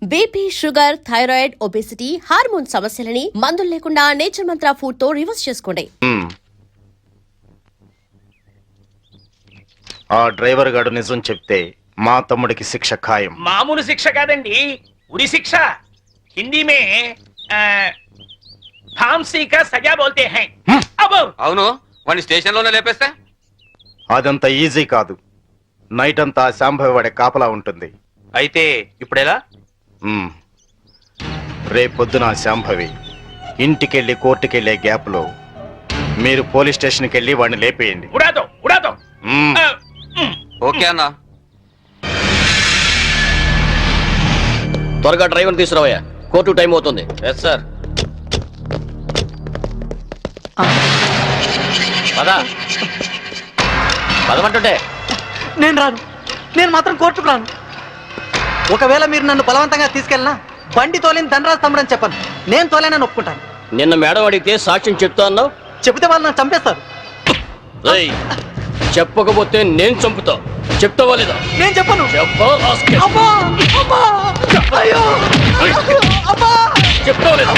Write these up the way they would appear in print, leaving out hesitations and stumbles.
BP, sugar, thyroid, obesity, hormone సమస్యలని మందులు లేకుండా నేచర్ మంత్ర ఫుడ్ తో రివర్స్ చేసుకోండి. ఆ డ్రైవర్ గాడు నిజం చెప్తే మా తమ్ముడికి శిక్ష ఖాయం. మామూలు శిక్ష కాదండి, ఉరి శిక్ష. హిందీ మే फांसी का सजा बोलते हैं. అవును, వాడిని స్టేషన్ లోనే లేపేస్తే అదంత ఈజీ కాదు. నైట్ అంతా శాంభవి వాడే కాపలా ఉంటుంది. అయితే ఇప్పుడెలా? రేపొద్దున శాంభవి ఇంటికెళ్ళి కోర్టుకెళ్లే గ్యాప్ లో మీరు పోలీస్ స్టేషన్కి వెళ్ళి వాడిని లేపేయండి. ఉడాదో ఉడాదో. ఓకే అన్న. త్వరగా డ్రైవర్ తీసుకురావయ్యా, కోర్టు టైం అవుతుంది. Yes sir. పదమంటుంటే నేను రాను. నేను మాత్రం కోర్టుకు రాను. ఒకవేళ మీరు నన్ను బలవంతంగా తీసుకెళ్ళినా బండి తోలేని ధనరాజు తమ్ముడని చెప్పను. నేను తోలేనని ఒప్పుకుంటాను. నిన్న మేడం అడిగితే సాక్ష్యం చెప్తా అన్నావు. చెబితే వాళ్ళు నన్ను చంపేస్తారు. చెప్పకపోతే నేను చంపుతా. చెప్తావా లేదా? నేను చెప్పను. చెప్తావా లేదా?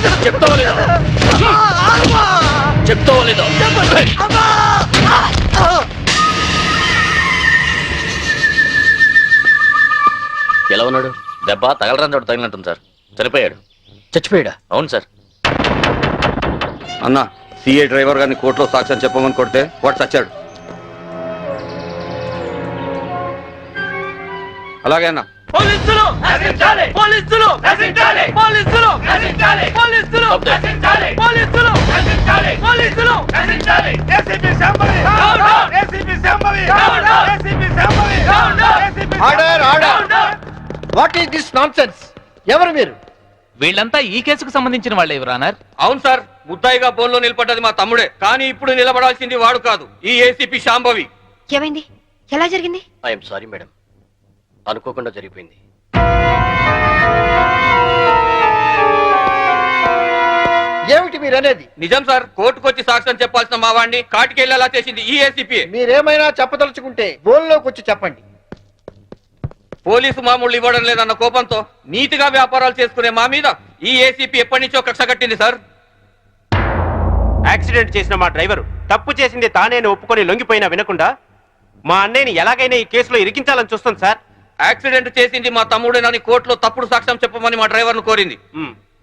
చెప్తావా లేదా? చెప్తావా లేదా? ఎలా ఉన్నాడు? దెబ్బ తగలరాని చోట తగిలినట్టుంది సార్. చనిపోయాడు. చచ్చిపోయాడా? అవును సార్. అన్న, సిఏ డ్రైవర్ గారిని కోర్టులో సాక్ష్యం చెప్పమని కొడితే వాడు చచ్చాడు. అలాగే అన్న. పోలీసులు నశించాలి, పోలీసులు నశించాలి, పోలీసులు నశించాలి, పోలీసులు నశించాలి, పోలీసులు నశించాలి, పోలీసులు నశించాలి. ACP Shambhavi down down, ACP Shambhavi down down, ACP Shambhavi down down, ACP order order. What is this nonsense? ఎవరు మీరు? వీళ్ళంతా ఈ కేసుకు సంబంధించిన వాళ్ళే యువరానర్. అవును సార్, ముద్దాయిగా బోన్లో నిలబడ్డది మా తమ్ముడే. కానీ ఇప్పుడు నిలబడాల్సింది వాడు కాదు, ఈ ఏసీపీ శాంభవి. ఏమైంది? ఎలా జరిగింది? ఐఎమ్ సారీ మేడం, అనుకోకుండా జరిగిపోయింది. ఏమిటి మీరు అనేది? నిజం సార్, కోర్టుకొచ్చి సాక్ష్యం చెప్పాల్సిన మా వాడిని కాటికెళ్ళేలా చేసింది ఈ ఏసీపీ. మీరేమైనా చెప్పదలుచుకుంటే బోన్లోకి వచ్చి చెప్పండి. పోలీసు మామూలు ఇవ్వడం లేదన్న కోపంతో నీతిగా వ్యాపారాలు చేసుకునే మా మీద ఈ ఏసీపీ ఎప్పటి నుంచో కక్ష కట్టింది సార్. యాక్సిడెంట్ చేసిన మా డ్రైవరు తప్పు చేసింది తానేని ఒప్పుకొని లొంగిపోయినా వినకుండా మా అన్నయ్యని ఎలాగైనా ఈ కేసులో ఇరికించాలని చూస్తుంది సార్. యాక్సిడెంట్ చేసింది మా తమ్ముడేనని కోర్టులో తప్పుడు సాక్ష్యం చెప్పమని మా డ్రైవర్ను కోరింది.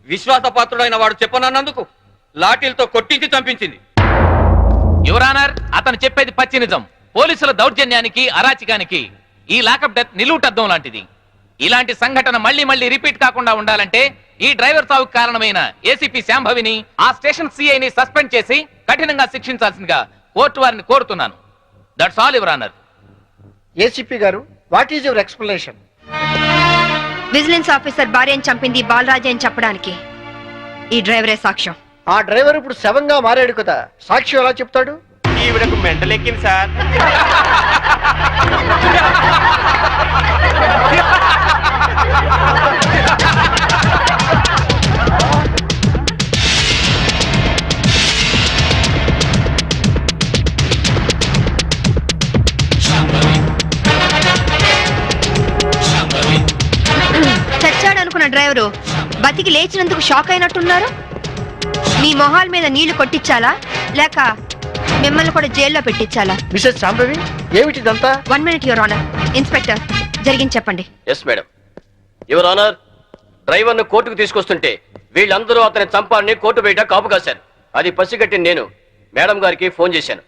విశ్వాసపాత్రుడైన వాడు చెప్పనన్నందుకు లాఠీలతో కొట్టించి చంపించింది. యువరానర్, అతను చెప్పేది పచ్చి నిజం. పోలీసుల దౌర్జన్యానికి, అరాచకానికి ఈ లాకప్ డెత్ నిలువుటద్దం లాంటిది. ఇలాంటి సంఘటన మళ్లీ మళ్లీ రిపీట్ కాకుండా ఉండాలంటే ఈ డ్రైవర్ సావుకు కారణమైన ఏసీపీ శాంభవిని, ఆ స్టేషన్ సిఐని సస్పెండ్ చేసి కఠినంగా శిక్షించాల్సిందిగా కోర్టు వారిని కోరుతున్నాను. That's all your honour. ఏసీపీ గారు, what is your explanation? Vigilance officer భార్యను చంపింది బాలరాజే అని చెప్పడానికి ఈ డ్రైవరే సాక్ష్యం. ఆ డ్రైవర్ ఇప్పుడు శవంగా మారాడు కదా, సాక్ష్యం ఎలా చెప్తాడు? ఈవిడకు మెంటలెక్కింది సార్. చచ్చాడనుకున్న డ్రైవరు బతికి లేచినందుకు షాక్ అయినట్టున్నారు. మీ మొహాల మీద నీళ్లు కొట్టించాలా, లేక మిమ్మల్ని కూడా జైల్లో పెట్టించాలా? మిసెస్ శాంభవి, ఏమిటిదంతా? 1 minute యువర్ ఆనర్. ఇన్స్పెక్టర్, జరిగింది చెప్పండి. Yes madam. యువర్ ఆనర్, డ్రైవర్ను కోర్టుకు తీసుకొస్తుంటే వీళ్ళందరూ అతని చంపాలని కోర్టు బయట కాపు కాశారు. అది పసిగట్టి నేను మేడం గారికి ఫోన్ చేశాను.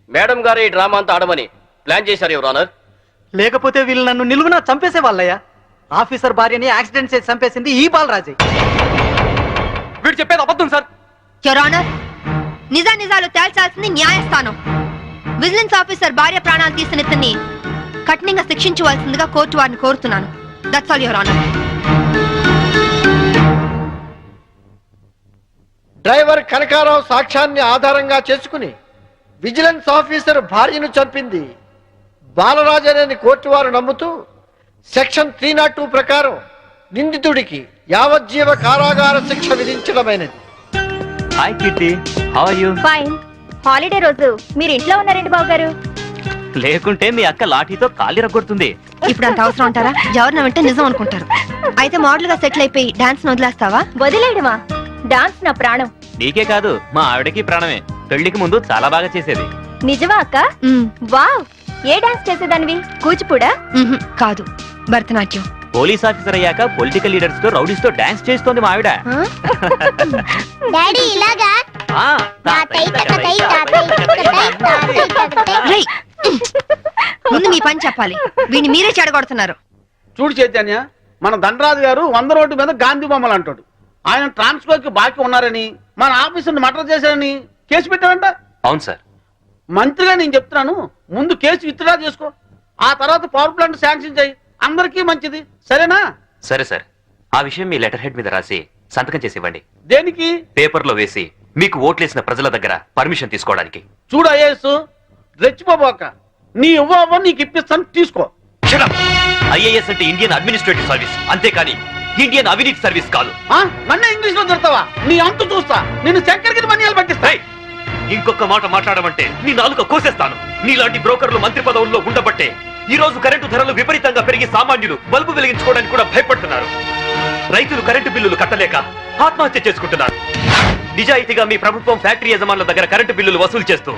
మేడం గారు ఈ డ్రామా అంతా ఆడమని ప్లాన్ చేశారు యువర్ ఆనర్. లేకపోతే వీళ్ళు నన్ను నిలువునా చంపేసే వాళ్ళయ్యా. ఆఫీసర్ భార్యని యాక్సిడెంట్ చేసి చంపేసింది ఈ బాలరాజే. వీడు చెప్పేది అబద్ధం సార్. యువర్ ఆనర్, నిజాలు తేల్చాల్సింది న్యాయస్థానం. విజిలెన్స్ ఆఫీసర్ భార్య ప్రాణాలు తీసిన ఇతన్ని కఠినంగా శిక్షించవలసిందిగా కోర్టు వారిని కోరుతున్నాను. That's all your honour. Driver Kanakarao సాక్ష్యాన్ని ఆధారంగా చేసుకుని విజిలెన్స్ ఆఫీసర్ భార్యను చంపింది బాలరాజనేని కోర్టు వారు నమ్ముతూ సెక్షన్ 302 ప్రకారం నిందితుడికి యావజ్జీవ కారాగార శిక్ష విధించడమైనది. Hi Kitty, how are you? Fine. Holiday రోజు మీరు ఇంట్లో ఉన్నారండి బాబు గారు. లేకుంటే మీ అక్క లాఠీతో కాలి రగ్గొడుతుంది. ఇప్పుడు అంత అవసరం అంటారా? ఎవరిన వెంటే నిజం అనుకుంటారు. అయితే మోడల్ గా సెటిల్ అయిపోయి డాన్స్ వదిలేస్తావా? వదిలేయడమా? డాన్స్ నా ప్రాణం. నీకే కాదు మా ఆవిడకి ప్రాణమే. పెళ్లికి ముందు చాలా బాగా చేసేది. నిజమా అక్క? వావ్, ఏ డాన్స్ చేసేదానివి? కూచిపూడా? కాదు, భరతనాట్యం. పోలీస్ ఆఫీసర్ అయ్యాక పొలిటికల్ లీడర్స్ తో రౌడీస్ తో డాన్స్ చేస్తోంది మా ఆవిడ. డాడీ ఇలాగా? రేయ్, ముందు మీ పని చెప్పాలి. వీడిని మీరే చెడగొడుతున్నారు. చూడు చైతన్య, మన దండరాజు గారు 100 రోడ్డు మీద గాంధీ బొమ్మలు అంటాడు. ఆయన ట్రాన్స్ఫర్ కి బాకీ ఉన్నారని, మన ఆఫీసుని మర్డర్ చేశారని కేసు పెట్టారంట. అవును సార్. మంత్రిగా నేను చెప్తున్నాను, ముందు కేసు విత్డ్రా చేసుకో, ఆ తర్వాత పవర్ ప్లాంట్ శాంక్షన్ చేయి. అందరికీ మంచిది, సరేనా? సరే సార్, ఆ విషయం మీ లెటర్ హెడ్ మీద రాసి సంతకం చేసి ఇవ్వండి. దేనికి? పేపర్ లో వేసి మీకు ఓట్లేసిన ప్రజల దగ్గర పర్మిషన్ తీసుకోవడానికి. చూడు ఐఏఎస్, రెచ్చిపోబోక. నీ ఇవ్వ నీకు ఇప్పిస్తాను, తీసుకో. ఐఏఎస్ అంటే ఇండియన్ అడ్మినిస్ట్రేటివ్ సర్వీస్, అంతేకాని ఇండియన్ అవినీతి సర్వీస్ కాదు. నన్నే ఇంగ్లీష్ లో దొరుకుతావా? నీ అంతు చూస్తా. నేను చక్కెరకి మనియాలు పట్టిస్తా. ఇంకొక మాట మాట్లాడమంటే నీ నాలుక కోసేస్తాను. నీలాంటి బ్రోకర్లు మంత్రి పదవుల్లో ఉండబట్టే ఈ రోజు కరెంటు ధరలు విపరీతంగా పెరిగి సామాన్యులు బల్బు వెలిగించుకోవడానికి కూడా భయపడుతున్నారు. రైతులు కరెంటు బిల్లులు కట్టలేక ఆత్మహత్య చేసుకుంటున్నారు. నిజాయితీగా మీ ప్రభుత్వం ఫ్యాక్టరీ యజమానుల దగ్గర కరెంటు బిల్లులు వసూలు చేస్తూ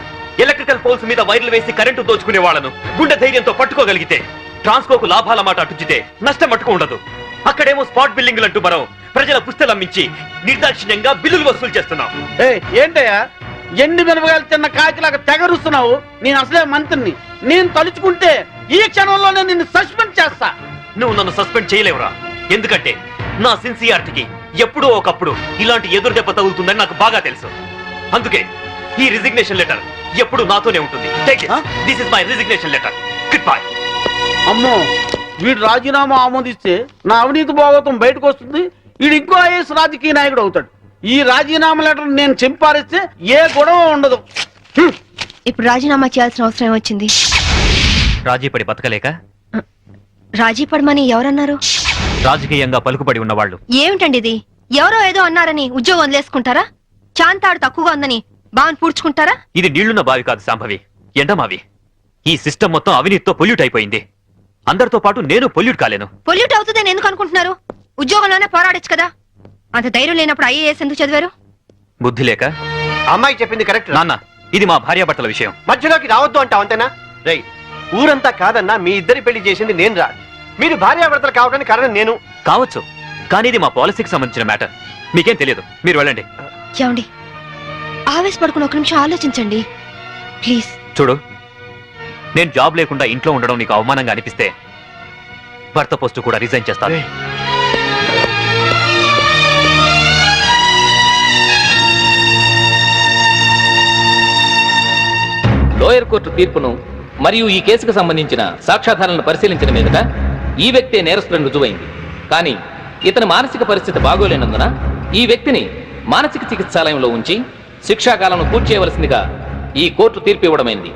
ఎలక్ట్రికల్ పోల్స్ మీద వైర్లు వేసి కరెంటు దోచుకునే వాళ్లను గుండె ధైర్యంతో పట్టుకోగలిగితే ట్రాన్స్కోకు లాభాల మాట అటుచితే నష్టం మట్టుకు ఉండదు. అక్కడేమో స్పాట్ బిల్లింగ్లు అంటూ మనం ప్రజల పుస్తలమ్మించి నిర్దాక్షిణ్యంగా బిల్లులు వసూలు చేస్తున్నాం. ఏంటయ్యా ఎండి మినపగాయలు తిన్న కాకిలాగా తెగరుస్తున్నావు? నేను అసలే మంత్రిని. నేను తలుచుకుంటే ఈ క్షణంలోనే నిన్ను సస్పెండ్ చేస్తా. నువ్వు నన్ను సస్పెండ్ చేయలేవురా. ఎందుకంటే నా సిన్సియారిటీకి ఎప్పుడో ఒకప్పుడు ఇలాంటి ఎదురు దెబ్బ తగులుతుందని నాకు బాగా తెలుసు. అందుకే ఈ రిజిగ్నేషన్ లెటర్ ఎప్పుడు నాతోనే ఉంటుంది. This is my resignation letter. Good bye. అమ్మో, వీడు రాజీనామా ఆమోదిస్తే నా అవినీతి భాగవతం బయటకు వస్తుంది. వీడు ఇంకో ఐఏఎస్ రాజకీయ నాయకుడు అవుతాడు. ఈ రాజీనామా లెటర్ నేను చింపారిస్తే ఏ గొడవ ఉండదు. ఇప్పుడు రాజీనామా చేయాల్సిన అవసరం వచ్చింది. రాజీ పడి బతకలేక? రాజీ పడమని ఎవరన్నారు? రాజకీయంగా పలుకుబడి ఉన్నవాళ్ళు. ఏమిటండి ఇది? ఎవరో ఏదో అన్నారని ఉద్యోగం వదిలేసుకుంటారా? చాంతాడు తక్కువగా ఉందని బావని పూడ్చుకుంటారా? ఇది నీళ్లున్న బావి కాదు శాంభవి, ఎండమావి. ఈ సిస్టమ్ మొత్తం అవినీతితో పొల్యూట్ అయిపోయింది. అందరితో పాటు నేను పొల్యూట్ కాలేను. పొల్యూట్ అవుతుందని ఎందుకు అనుకుంటున్నారు? ఉద్యోగంలోనే పోరాడొచ్చు కదా. అంత ధైర్యం లేనప్పుడు ఐఏఎస్ ఎందుకు చదివారు? బుద్ధి లేక. అమ్మాయి చెప్పింది కరెక్ట్ నాన్న, ఇది మా భార్యాభర్తల విషయం. మధ్యలోకి రావద్దు అంటావు, అంతేనా? రై, ఊరంతా కాదన్నా మీ ఇద్దరి పెళ్లి చేసింది నేను రా. మీరు భార్యాభర్తలు కావడానికి కారణం నేను కావచ్చు, కానీ ఇది మా పాలసీకి సంబంధించిన మ్యాటర్. మీకేం తెలియదు, మీరు వెళ్ళండి. ఏమండి, ఆవేశపడుకుని ఒక నిమిషం ఆలోచించండి ప్లీజ్. చూడు, నేను జాబ్ లేకుండా ఇంట్లో ఉండడం నీకు అవమానంగా అనిపిస్తే భర్త పోస్టు కూడా రిజైన్ చేస్తాను. లోయర్ కోర్టు తీర్పును మరియు ఈ కేసుకు సంబంధించిన సాక్ష్యాధారాలను పరిశీలించిన మీదట ఈ వ్యక్తే నేరస్తులను రుజువైంది. కానీ ఇతని మానసిక పరిస్థితి బాగోలేనందున ఈ వ్యక్తిని మానసిక చికిత్సాలయంలో ఉంచి శిక్షాకాలను పూర్తి చేయవలసిందిగా ఈ కోర్టు తీర్పు ఇవ్వడమైంది.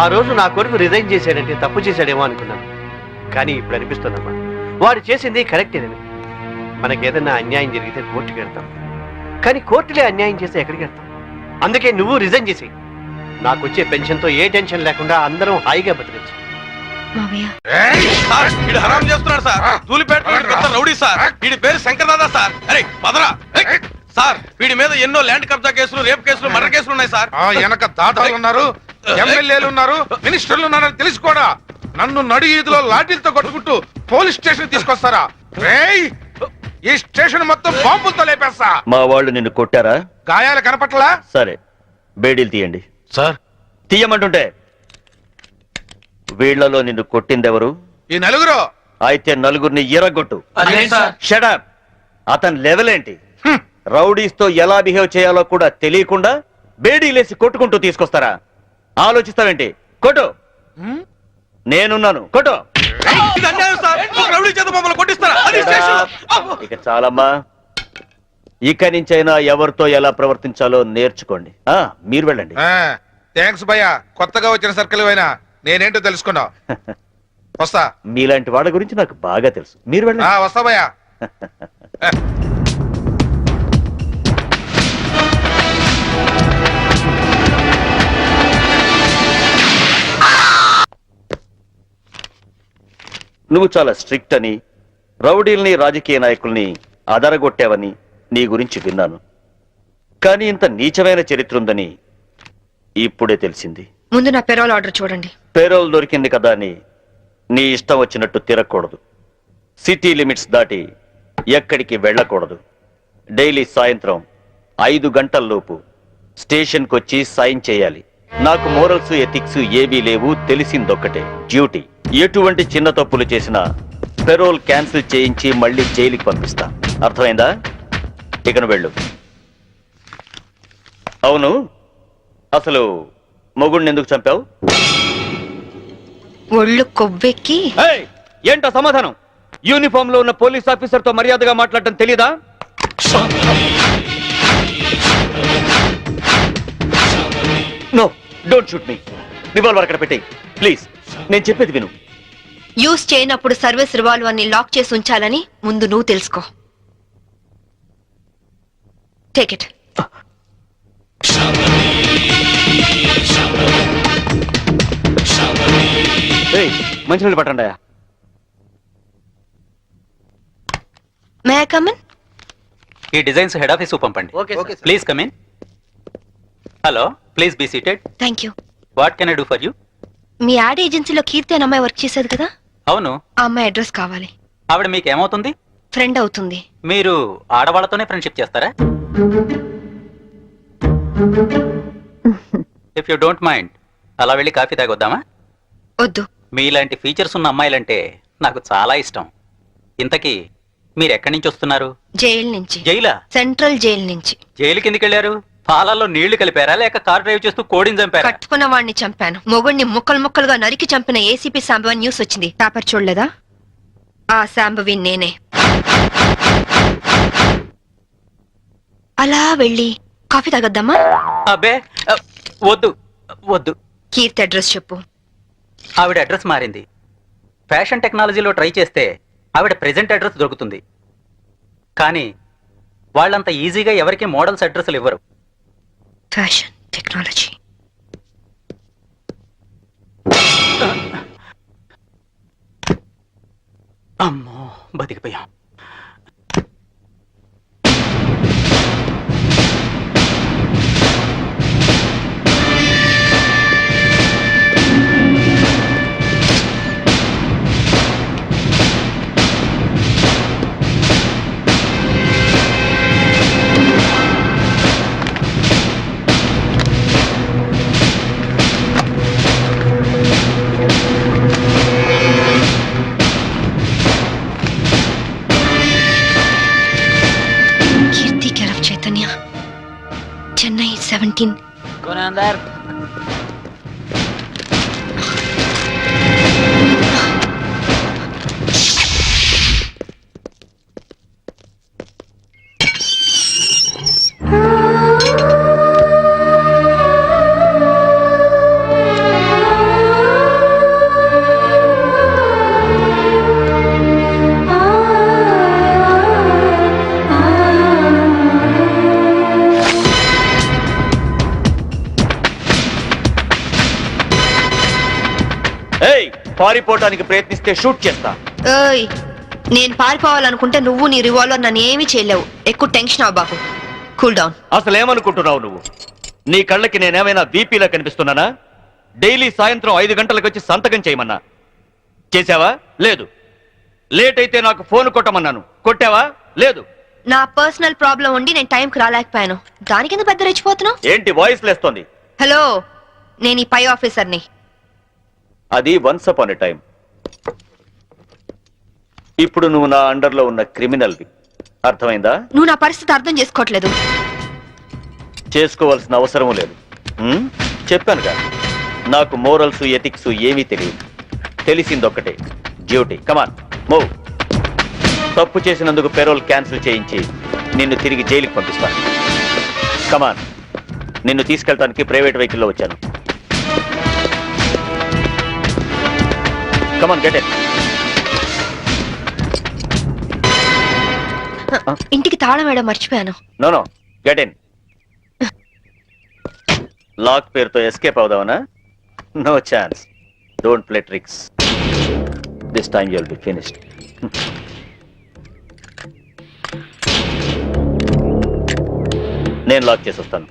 ఆ రోజు నా కొడుకు రిజైన్ చేశాడంటే తప్పు చేశాడేమో అనుకున్నాను. కానీ ఇప్పుడు అనిపిస్తుందమ్మా, వాడు చేసింది కరెక్టేనని. మనకేదన్నా అన్యాయం జరిగితే కోర్టుకి వెళ్తాం, కానీ కోర్టులే అన్యాయం చేస్తే ఎక్కడికి వెళ్తాం? అందుకే నువ్వు రిజైన్ చేసి నాకు వచ్చే పెన్షన్తో ఏ టెన్షన్ లేకుండా అందరం హాయిగా బతికచ్చు. హరాం చేస్తున్నాడు సార్. Dhoolpet rowdy sir. వీడి పేరు శంకర్ దాదా సార్. అరే మదరా సార్, వీడి మీద ఎన్నో ల్యాండ్ కబ్జా కేసులు, రేప్ కేసులు, మర్డర్ కేసులు ఉన్నాయి సార్. వెనక దాదాలు ఉన్నారు, ఎమ్మెల్యేలు ఉన్నారు, మినిస్టర్లు ఉన్నారని తెలిసి కూడా నన్ను నడి ఈదులో లాఠీలతో కొట్టుకుంటూ పోలీస్ స్టేషన్ తీసుకొస్తారా? ఈ స్టేషన్ మొత్తం బాంబులతో లేపేస్తా. మా వాళ్ళు నిన్ను కొట్టారా? గాయాలు కనపట్లా? సరే, బేడీలు తీయండి. సార్, తీయమంటుంటే వీళ్లలో నిన్ను కొట్టిందెవరు? ఈ నలుగురు. అయితే నలుగురిని ఎరగొట్టు. Shut up. అతని లెవెల్ ఏంటి? రౌడీస్ తో ఎలా బిహేవ్ చేయాలో కూడా తెలియకుండా బేడీలేసి కొట్టుకుంటూ తీసుకొస్తారా? ఆలోచిస్తావేంటి? కొట్టు. నేనున్నాను, కొట్టు. ఇక చాలమ్మా. ఇక నుంచైనా ఎవరితో ఎలా ప్రవర్తించాలో నేర్చుకోండి. మీరు వెళ్ళండి. థ్యాంక్స్ భయ్యా, కొత్తగా వచ్చిన సర్కిల్ అయినా నేనేంటో తెలుసుకున్నావు. వస్తా. మీలాంటి వాళ్ళ గురించి నాకు బాగా తెలుసు. మీరు వెళ్ళండి. వస్తా భయ్యా. నువ్వు చాలా స్ట్రిక్ట్ అని, రౌడీల్ని రాజకీయ నాయకుల్ని అదరగొట్టావని నీ గురించి విన్నాను. కానీ ఇంత నీచమైన చరిత్ర ఉందని ఇప్పుడే తెలిసింది. ముందు నా పెరోల్ ఆర్డర్ చూడండి. పేరోల్ దొరికింది కదా అని నీ ఇష్టం వచ్చినట్టు తిరగకూడదు. సిటీ లిమిట్స్ దాటి ఎక్కడికి వెళ్ళకూడదు. డైలీ సాయంత్రం 5 గంటల్లోపు స్టేషన్కి వచ్చి సైన్ చేయాలి. నాకు మోరల్స్ ఎథిక్స్ ఏవీ లేవు, తెలిసిందొక్కటే డ్యూటీ. ఎటువంటి చిన్న తప్పులు చేసినా పెరోల్ క్యాన్సిల్ చేయించి మళ్ళీ జైలుకి పంపిస్తా. అర్థమైందా? ఇకను వెళ్ళు. అవును, అసలు మొగుడిని ఎందుకు చంపావు? ఒళ్ళు కొవ్వెక్కి. ఏయ్, ఏంటో సమాధానం? యూనిఫామ్ లో ఉన్న పోలీస్ ఆఫీసర్ తో మర్యాదగా మాట్లాడటం తెలీదా? No, don't shoot me. Revolver అక్కడ పెట్టేయ్ ప్లీజ్. నేను చెప్పేది విను. యూజ్ చేయనప్పుడు సర్వీస్ రివాల్వర్ ని లాక్ చేసి ఉంచాలని ముందు నువ్వు తెలుసుకో. Take it. మంచినీళ్ళు పట్టండి. May I come in? ఈ డిజైన్స్ హెడ్ ఆఫీస్ పంపండి. Please come in. Hello, please be seated. Thank you. What can I do for you? మీ యాడ్ ఏజెన్సీలో కీర్తి అనే అమ్మాయి వర్క్ చేసేది కదా? అవును. ఆ అమ్మాయి అడ్రస్ కావాలి. ఆవిడ మీకు ఏమవుతుంది? ఫ్రెండ్ అవుతుంది. మీరు ఆడవాళ్ళతోనే ఫ్రెండ్షిప్ చేస్తారా? ఇఫ్ యూ డోంట్ మైండ్, అలా వెళ్ళి కాఫీ తాగొద్దామా? వద్దు. మీలాంటి ఫీచర్స్ ఉన్న అమ్మాయిలంటే నాకు చాలా ఇష్టం. ఇంతకీ మీరు ఎక్కడి నుంచి వస్తున్నారు? జైలు నుంచి. జైలా? సెంట్రల్ జైలు నుంచి. జైలుకి ఎందుకు వెళ్ళారు? పాలల్లో నీళ్లు కలిపారా లేక కార్ డ్రైవ్ చేస్తూ కోడిని చంపారా? కట్టుకున్న వాడిని చంపాను. మొగుడిని ముక్కలు ముక్కలుగా నరికి చంపిన ఏసీపీ శాంభవి న్యూస్ వచ్చింది. పేపర్ చూడలేదా? ఆ శాంభవి నేనే. అలా వెళ్ళి కాఫీ తాగొద్దామా? అబ్బే వద్దు వద్దు. కీర్తి అడ్రస్ చెప్పు. ఆవిడ అడ్రస్ మారింది. ఫ్యాషన్ టెక్నాలజీలో ట్రై చేస్తే ఆవిడ ప్రెజెంట్ అడ్రస్ దొరుకుతుంది. కానీ వాళ్ళంత ఈజీగా ఎవరికి మోడల్స్ అడ్రస్లు ఇవ్వరు. Fashion technology. అమ్మో, బతికిపోయాం. కీర్తి కేర్ ఆఫ్ చైతన్య, చెన్నై 17. ఏయ్, పారిపోవటానికి ప్రయత్నిస్తే షూట్ చేస్తా. ఏయ్, నేను పారిపోవాలనుకుంటే నువ్వు నీ రివాల్వర్ నన్ను ఏమీ చేయలేవు. ఎక్కువ టెన్షన్ అవ్వబాకు. Cool down. అసలు ఏమనుకుంటున్నావు నువ్వు? నీ కళ్ళకి నేనేమైనా బీపీలా కనిపిస్తున్నానా? డైలీ సాయంత్రం 5 గంటలకు వచ్చి సంతకం చేయమన్నా చేసావా? లేదు. లేట్ అయితే నాకు ఫోన్ కొట్టమన్నాను, కొట్టావా? లేదు. నా పర్సనల్ ప్రాబ్లం ఉండి నేను టైంకి రాలేకపోయాను. దానికి ఎందుకు పెద్ద రెచ్చిపోతున్నావు? ఏంటి వాయిస్ లేస్తోంది? హలో, నేను ఈ పై ఆఫీసర్ని. అది వన్స్ అపాన్ ఎ టైం. ఇప్పుడు నువ్వు నా అండర్లో ఉన్న క్రిమినల్వి. అర్థమైందా? నువ్వు నా పరిస్థితి అర్థం చేసుకోవట్లేదు. చేసుకోవాల్సిన అవసరం లేదు. చెప్పానుగా, నాకు మోరల్స్ ఎథిక్స్ ఏమీ తెలియదు. తెలిసిందొక్కటే డ్యూటీ. Come on move. తప్పు చేసినందుకు పెరోల్ క్యాన్సిల్ చేయించి నిన్ను తిరిగి జైలుకి పంపిస్తాను. కమాన్. నిన్ను తీసుకెళ్ళటానికి ప్రైవేట్ వెహికల్లో వచ్చాను. Come on, get it. ఇంటికి తాళం వేయడం మర్చిపోయాను. No no, get in. Lock పేరుతో ఎస్కేప్ అవుదావనా? No chance. Don't play tricks. This time you'll be finished. నేను లాక్ చేసి వస్తాను.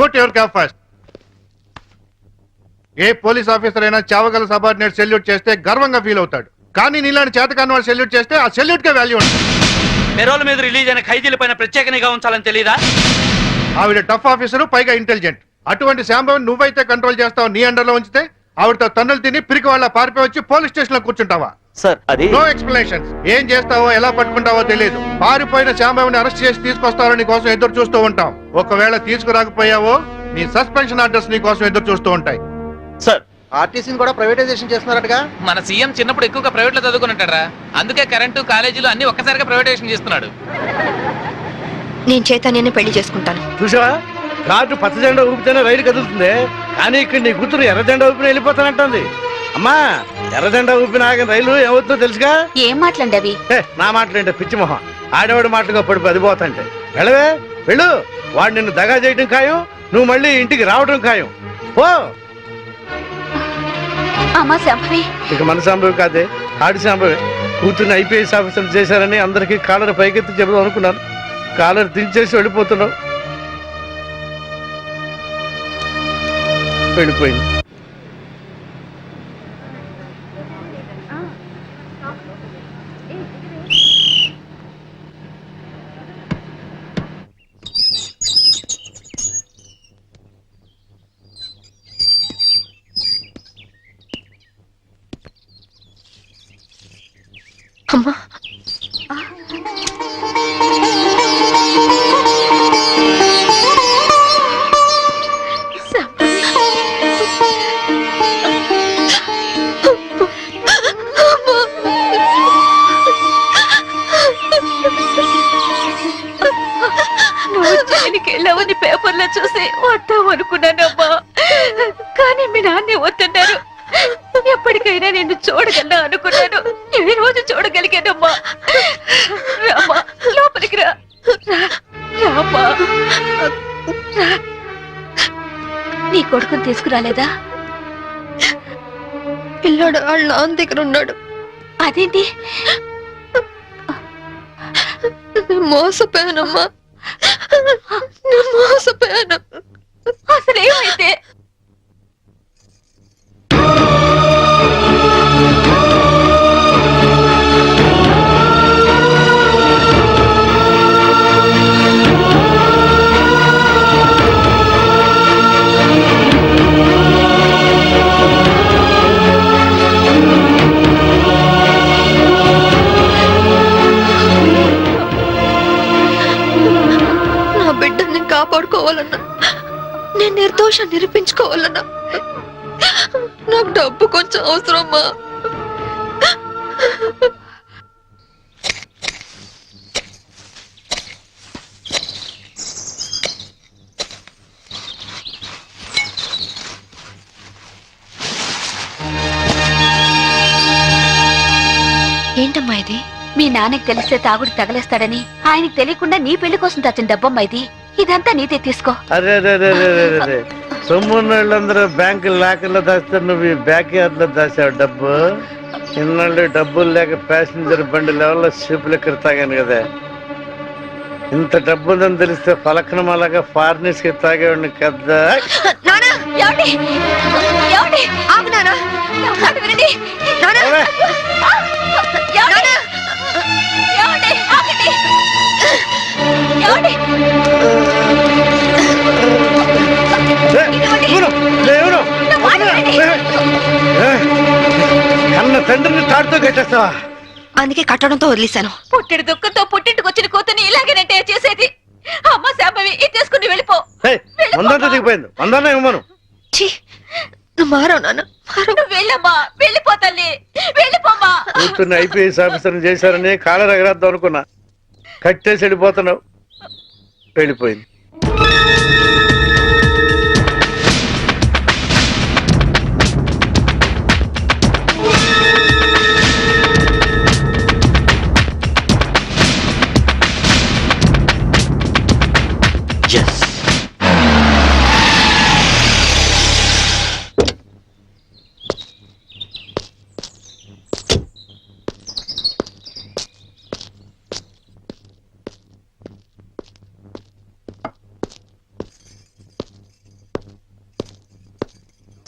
Put your cap first. ఏ పోలీస్ ఆఫీసర్ అయినా చావగల సబార్డినేట్ సెల్యూట్ చేస్తే గర్వంగా ఫీల్ అవుతాడు. కానీ నీలాంటి చేతకాని వాడు సెల్యూట్ చేస్తే ఆ సెల్యూట్ కే వాల్యూ ఉంటుంది. పెరోల్ మీద రిలీజ్ అయిన ఖైదీల పైన ప్రత్యేక నిఘా ఉంచాలని తెలీదా? ఆవిడ టఫ్ ఆఫీసరు, పైగా ఇంటెలిజెంట్. అటువంటి శాంభవి నువ్వైతే కంట్రోల్ చేస్తావు, నీ అండర్లో ఉంచితే ఆవిడతో తన్నులు తిని పిరికి వాళ్ళ పారిపోయి వచ్చి పోలీస్ స్టేషన్ లో కూర్చుంటావా? సార్ అది నో ఎక్స్ప్లెనేషన్స్. ఏం చేస్తావో ఎలా పట్టుకుంటావో తెలియదు. పారిపోయిన శాంభవిని అరెస్ట్ చేసి తీసుకొస్తారని కోసం ఎదురు చూస్తూ ఉంటాం. ఒకవేళ తీసుకురాకపోయావో నీ సస్పెన్షన్ ఆర్డర్స్ నీ కోసం ఎదురు చూస్తూ ఉంటాయి. సార్ ఆర్టీసీని కూడా ప్రైవేటైజేషన్ చేస్తున్నారటగా. మన సీఎం చిన్నప్పుడు ఎక్కువగా ప్రైవేట్ లో చదువుకున్నట్టారా, అందుకే కరెంటు కాలేజీలు అన్ని ఒక్కసారిగా ప్రైవేటైజేషన్ చేస్తున్నాడు. నేను చైతన్యని పెళ్లి చేసుకుంటాను. చూసావా, కార్డు పచ్చ జెండా ఊపితేనే రైలు కదులుతుంది, కానీ ఇక్కడ నీ కూతురు ఎర్ర జెండా ఊపిన వెళ్ళిపోతానంటుంది. అమ్మా, ఎర్ర జెండా ఊపిన ఆగిన రైలు ఏమవుతుందో తెలుసుగా? ఏం మాట్లాడండి అవి? నా మాటలేంటే పిచ్చి మొహం, ఆడవాడి మాటలుగా పడిపోయి అది పోతాంటే. వెళ్ళవే వెళ్ళు, వాడు నిన్ను దగా చేయడం ఖాయం, నువ్వు మళ్ళీ ఇంటికి రావడం ఖాయం. పో. అమ్మా శాంభవి. ఇక మన సంభవి కాదే, ఆడి సంభవి. కూతుర్ని ఐపీఎస్ ఆఫీసర్ చేశారని అందరికీ కాలర్ పైకెత్తి చెబుదాం అనుకున్నాను, కాలర్ దించేసి వెళ్ళిపోతున్నావు. వెళ్ళిపోయింది. అమ్మా, నువ్వు జైలుకి వెళ్ళావని పేపర్లో చూసి వద్దాం అనుకున్నానమ్మా, కానీ మీ నాన్నే వద్దన్నారు. ఎప్పటికైనా నిన్ను చూడగలనా అనుకున్నాను, ఈ రోజు చూడగలిగానమ్మా. రామా, లోపలికి రా. రామా, నీ కొడుకుని తీసుకురాలేదా? పిల్లాడు వాళ్ళ నాన్న దగ్గర ఉన్నాడు. అదేంటి? మోసపోయానమ్మా, మోసపోయాను. అసలు ఏమైతే? నా బిడ్డని కాపాడుకోవాలన్నా, నేను నిర్దోషం నిరూపించుకోవాలన్నా నాకు డబ్బు కొంచెం అవసరమ్మా. ఏంటమ్మా ఇది? మీ నాన్నకి తెలిస్తే తాగుడు తగలేస్తాడని ఆయనకి తెలియకుండా నీ పెళ్లి కోసం తెచ్చిన డబ్బమ్మా ఇది. ఇదంతా నీదే, తీసుకో. అరే సొమ్మున్నోళ్ళందరూ బ్యాంకు లాకర్లో దాస్తారు, నువ్వు ఈ బ్యాక్ యార్డ్ లో దాసావు డబ్బు. ఇన్నాళ్ళు డబ్బులు లేక ప్యాసింజర్ బండి లెవెల్లో సీపులు ఎక్కడ తాగాను కదా. ఇంత డబ్బు ఉందని తెలిస్తే పలకనమాలాగా ఫారినర్స్ కి తాగేవాడిని కదా. కన్న తండ్రిని తాడుతో కట్టేస్తావా? అందుకే కట్టడంతో వదిలేశాను. పుట్టిడి దుఃఖంతో పుట్టింటికి వచ్చిన కూతుని ఇలాగేనంటే చేసేది. అమ్మ శాంభవి, ఇది తీసుకుని వెళ్ళిపో. వందంతా దిగిపోయింది, వందన్నా ఇవ్వను. నువ్వు మారవు నాన్న, నువ్వు వెళ్ళమ్మా, వెళ్ళిపోతల్లి, వెళ్ళిపోమ్మా. కూతుర్ని ఐపీఎస్ ఆఫీసర్ చేశారని కాలర్ ఎగరేద్దాం అనుకున్నా, కట్టేసి వెళ్ళిపోతున్నావు. వెళ్ళిపోయింది.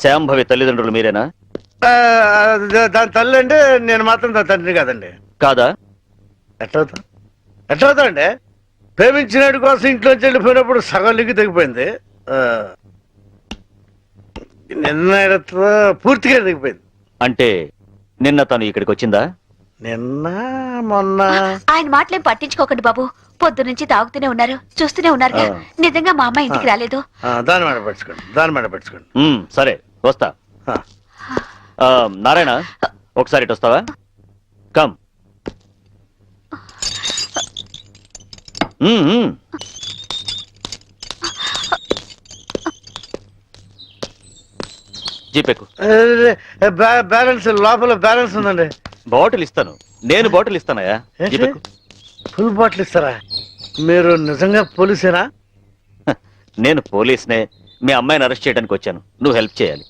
శాంభవి తల్లిదండ్రులు మీరేనా? దాని తల్లి అంటే నేను మాత్రం దాని తండ్రి కాదండి. కాదా? ఎట్లవుతా అండి? ప్రేమించినటి కోసం ఇంట్లోంచి వెళ్ళిపోయినప్పుడు సగం లింగి తెగిపోయింది. నిన్న పూర్తిగా తెగిపోయింది. అంటే నిన్న తను ఇక్కడికి వచ్చిందా? నిన్న మొన్న ఆయన మాటలేం పట్టించుకోకండి బాబు. పొద్దు నుంచి తాగుతూనే ఉన్నారు, చూస్తూనే ఉన్నారు. నిజంగా మా అమ్మాయి ఇంటికి రాలేదు. దాని మాట పెట్టుకోండి. సరే వస్తా. నారాయణ ఒకసారి ఇటు వస్తావా? కమ్. జీపెక్కు. బ్యాలెన్స్ లోపల బ్యాలెన్స్ ఉందండి. బాటిల్ ఇస్తాను. నేను బాటిల్ ఇస్తానయ్యా. జీపెక్కు. ఫుల్ బాటిల్ ఇస్తారా? మీరు నిజంగా పోలీసేనా? నేను పోలీస్నే. మీ అమ్మాయిని అరెస్ట్ చేయడానికి వచ్చాను. నువ్వు హెల్ప్ చేయాలి.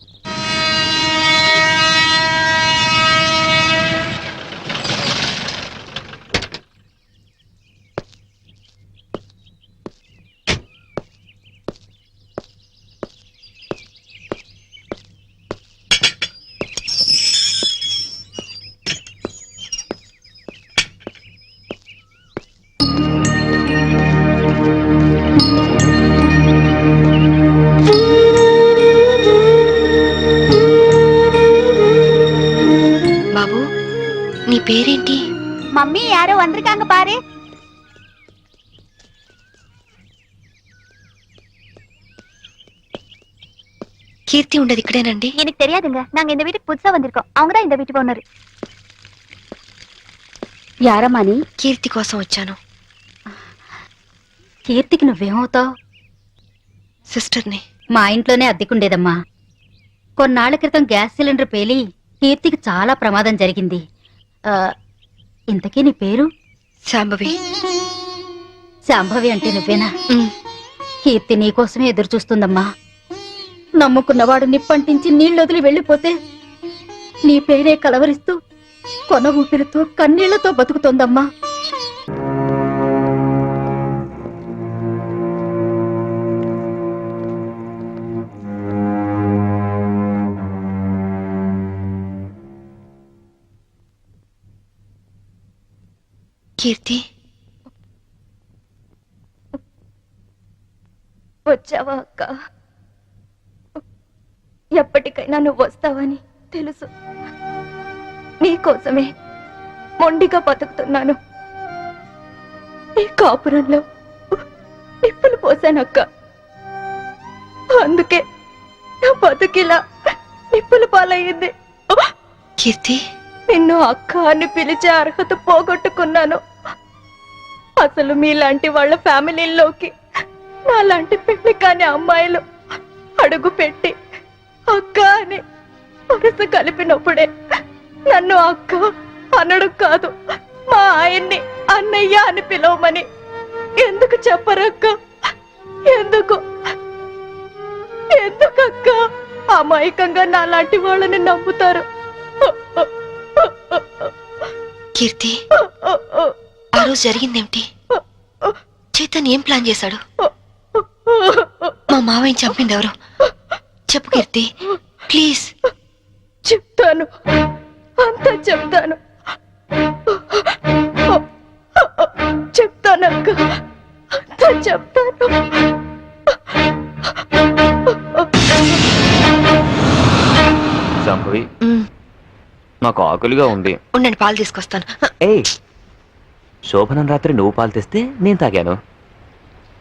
బాబు, నీ పేరేంటి? మమ్మీ యారో వందరికాంగ పారే. కీర్తి ఉండదు ఇక్కడేనండి? எனக்கு தெரியாதுங்க. நாங்க இந்த வீட்டுக்கு புதுசா வந்திருக்கோம். அவங்க தான் இந்த வீட்டுக்கு ஓனர். యారమ్మా నీ? కీర్తి కోసం వచ్చాను. కీర్తికి నువ్వేమవుతావు? సిస్టర్ని. మా ఇంట్లోనే అద్దెకుండేదమ్మా. కొన్నాళ్ల క్రితం గ్యాస్ సిలిండర్ పేలి కీర్తికి చాలా ప్రమాదం జరిగింది. ఇంతకీ నీ పేరు? శాంభవి. శాంభవి అంటే నువ్వేనా? కీర్తి నీకోసమే ఎదురు చూస్తుందమ్మా. నమ్ముకున్నవాడు నిప్పంటించి నీళ్ళు వదిలి వెళ్ళిపోతే నీ పేరే కలవరిస్తూ కొన ఊపిరితో కన్నీళ్లతో బతుకుతోందమ్మా. కీర్తి, వచ్చావా అక్క? ఎప్పటికైనా నువ్వు వస్తావని తెలుసు. నీకోసమే మొండిగా బతుకుతున్నాను. ఈ కాపురంలో నిప్పులు పోసానక్క. అందుకే నా బతుకిలా నిప్పుల పాలయ్యింది. కీర్తి, నిన్ను అక్క అని పిలిచే అర్హత పోగొట్టుకున్నాను. అసలు మీలాంటి వాళ్ళ ఫ్యామిలీల్లోకి నాలాంటి పెళ్లి కాని అమ్మాయిలు అడుగు పెట్టి అక్క అని వరుస కలిపినప్పుడే నన్ను అక్క అనడు కాదు, మా ఆయన్ని అన్నయ్య అని పిలవమని ఎందుకు చెప్పరక్క? ఎందుకక్క అమాయకంగా నాలాంటి వాళ్ళని నమ్ముతారు? కీర్తి, ఆ రోజు జరిగిందేమిటి? చైతన్ ఏం ప్లాన్ చేశాడు? మా మావయ్యని చంపింది ఎవరు? చెప్పు కీర్తి, ప్లీజ్. చెప్తాను, అంతా చెప్తాను. చెప్తానక్క, అంతా చెప్తాను. శాంభవి, నాకు ఆకలిగా ఉంది. ఉండండి, పాలు తీసుకొస్తాను. ఏయ్, శోభనం రాత్రి నువ్వు పాలు తెస్తే నేను తాగాను.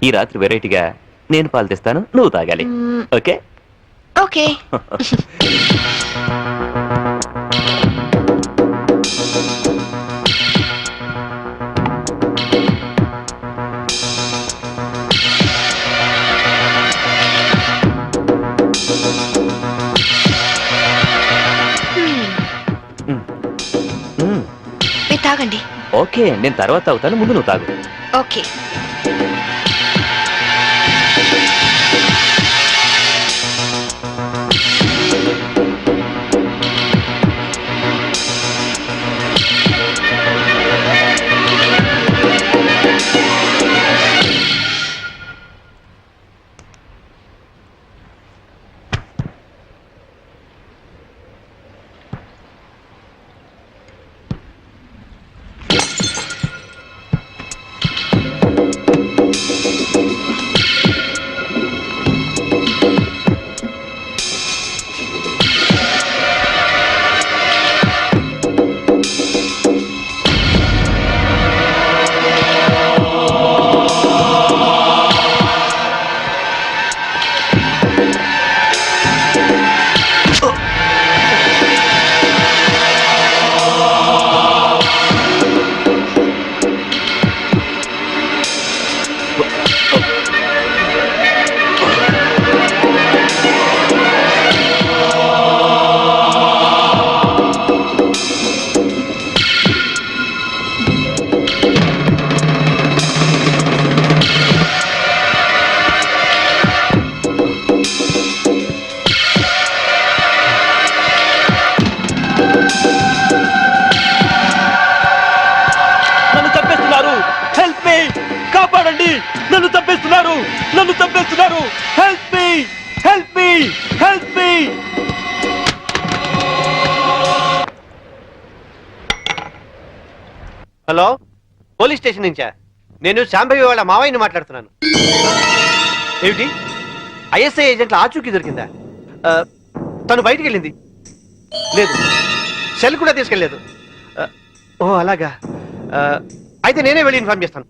ఈ రాత్రి వెరైటీగా నేను పాలు తెస్తాను, నువ్వు తాగాలి. ఓకే? ఓకే. మీరు తాగండి. ఓకే, నేను తర్వాత తాగుతాను, ముందు నువ్వు తాగు. ఓకే. నన్ను చంపేస్తున్నారు. Help me, help me, help me. Hello, police station నుంచా? నేను శాంభవి వాళ్ళ మావయ్యని మాట్లాడుతున్నాను. ఏమిటి, ఐఎస్ఐ ఏజెంట్ల ఆచూకీ దొరికిందా? తను బయటికి వెళ్ళింది లేదు, సెల్ కూడా తీసుకెళ్ళలేదు. ఓ అలాగా, అయితే నేనే వెళ్ళి ఇన్ఫార్మ్ చేస్తాను.